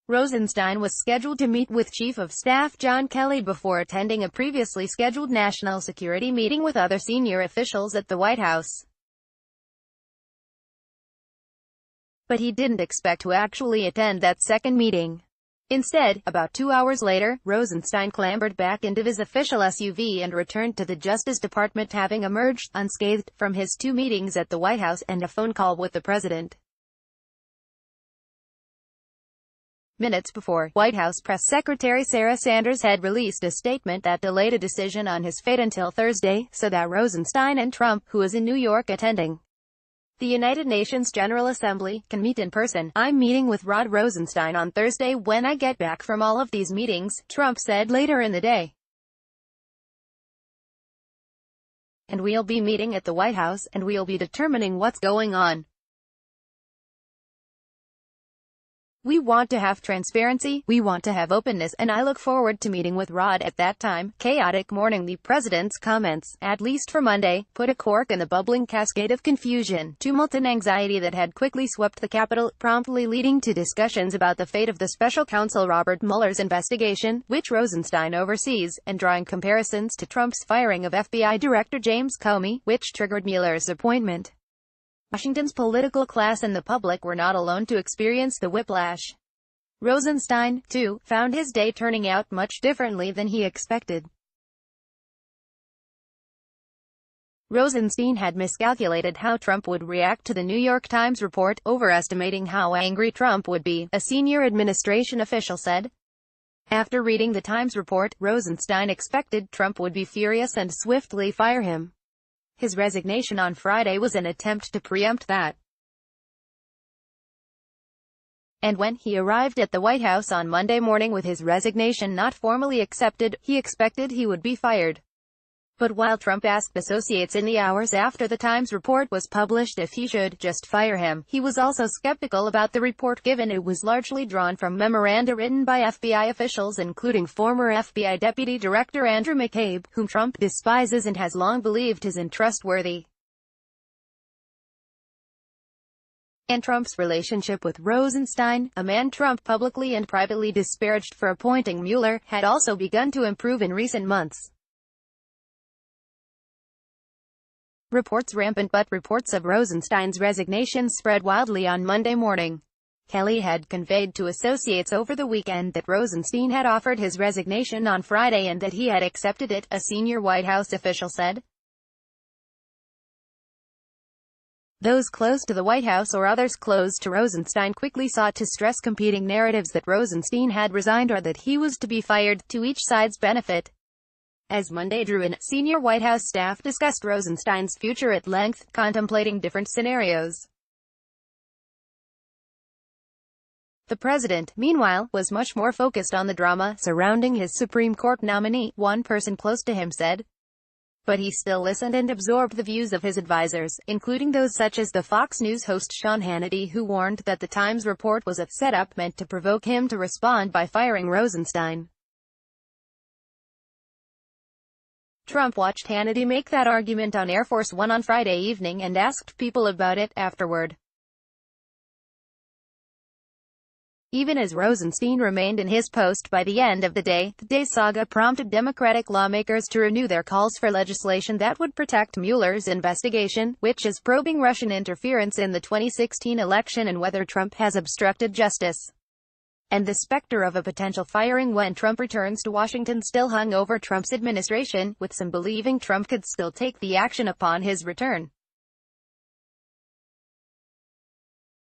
Rosenstein was scheduled to meet with Chief of Staff John Kelly before attending a previously scheduled national security meeting with other senior officials at the White House. But he didn't expect to actually attend that second meeting. Instead, about 2 hours later, Rosenstein clambered back into his official SUV and returned to the Justice Department, having emerged unscathed from his 2 meetings at the White House and a phone call with the president. Minutes before, White House Press Secretary Sarah Sanders had released a statement that delayed a decision on his fate until Thursday, so that Rosenstein and Trump, who is in New York attending the United Nations General Assembly, can meet in person. "I'm meeting with Rod Rosenstein on Thursday when I get back from all of these meetings," Trump said later in the day. "And we'll be meeting at the White House, and we'll be determining what's going on. We want to have transparency, we want to have openness, and I look forward to meeting with Rod at that time." Chaotic morning. The president's comments, at least for Monday, put a cork in the bubbling cascade of confusion, tumult and anxiety that had quickly swept the Capitol, promptly leading to discussions about the fate of the special counsel Robert Mueller's investigation, which Rosenstein oversees, and drawing comparisons to Trump's firing of FBI Director James Comey, which triggered Mueller's appointment. Washington's political class and the public were not alone to experience the whiplash. Rosenstein, too, found his day turning out much differently than he expected. Rosenstein had miscalculated how Trump would react to the New York Times report, overestimating how angry Trump would be, a senior administration official said. After reading the Times report, Rosenstein expected Trump would be furious and swiftly fire him. His resignation on Friday was an attempt to preempt that. And when he arrived at the White House on Monday morning with his resignation not formally accepted, he expected he would be fired. But while Trump asked associates in the hours after the Times report was published if he should just fire him, he was also skeptical about the report given it was largely drawn from memoranda written by FBI officials, including former FBI Deputy Director Andrew McCabe, whom Trump despises and has long believed is untrustworthy. And Trump's relationship with Rosenstein, a man Trump publicly and privately disparaged for appointing Mueller, had also begun to improve in recent months. Reports rampant, but reports of Rosenstein's resignation spread wildly on Monday morning. Kelly had conveyed to associates over the weekend that Rosenstein had offered his resignation on Friday and that he had accepted it, a senior White House official said. Those close to the White House or others close to Rosenstein quickly sought to stress competing narratives that Rosenstein had resigned or that he was to be fired, to each side's benefit. As Monday drew in, senior White House staff discussed Rosenstein's future at length, contemplating different scenarios. The president, meanwhile, was much more focused on the drama surrounding his Supreme Court nominee, one person close to him said. But he still listened and absorbed the views of his advisors, including those such as the Fox News host Sean Hannity, who warned that the Times report was a setup meant to provoke him to respond by firing Rosenstein. Trump watched Hannity make that argument on Air Force One on Friday evening and asked people about it afterward. Even as Rosenstein remained in his post by the end of the day's saga prompted Democratic lawmakers to renew their calls for legislation that would protect Mueller's investigation, which is probing Russian interference in the 2016 election and whether Trump has obstructed justice. And the specter of a potential firing when Trump returns to Washington still hung over Trump's administration, with some believing Trump could still take the action upon his return.